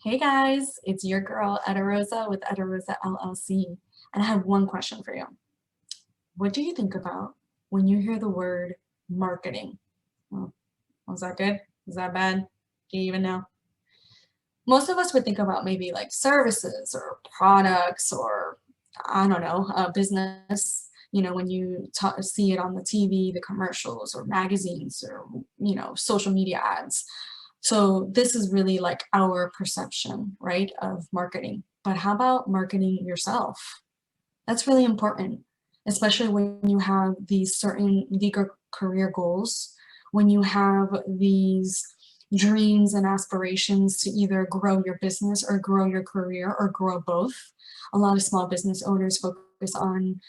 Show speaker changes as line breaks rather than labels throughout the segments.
Hey guys, it's your girl Etta Rosa with Etta Rosa LLC, and I have one question for you. What do you think about when you hear the word marketing? Oh, was that good? Was that bad? Do you even know? Most of us would think about maybe like services or products or I don't know, a business. When you see it on the TV, the commercials or magazines or social media ads. So this is really like our perception, right, of marketing. But how about marketing yourself? That's really important, especially when you have these certain bigger career goals, when you have these dreams and aspirations to either grow your business or grow your career or grow both. A lot of small business owners focus on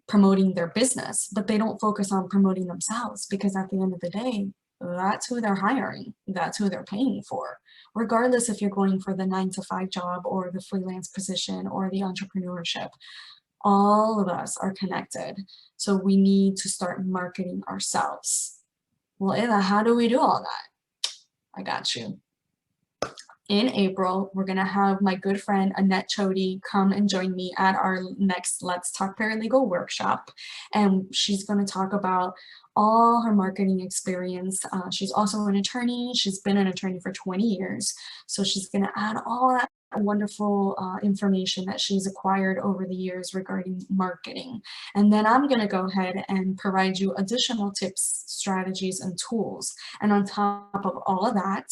promoting their business, but they don't focus on promoting themselves because at the end of the day, that's who they're hiring. That's who they're paying for. Regardless if you're going for the 9 to 5 job or the freelance position or the entrepreneurship, all of us are connected. So we need to start marketing ourselves. Well, Ella, how do we do all that? I got you. In April, we're going to have my good friend Annette Chody come and join me at our next Let's Talk Paralegal workshop. And she's going to talk about all her marketing experience. She's also an attorney. She's been an attorney for 20 years. So she's going to add all that wonderful information that she's acquired over the years regarding marketing. And then I'm going to go ahead and provide you additional tips, strategies, and tools. And on top of all of that,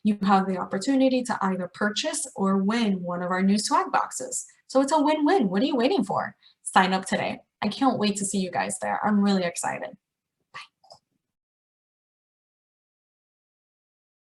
you have the opportunity to either purchase or win one of our new swag boxes. So it's a win-win. What are you waiting for? Sign up today. I can't wait to see you guys there. I'm really excited.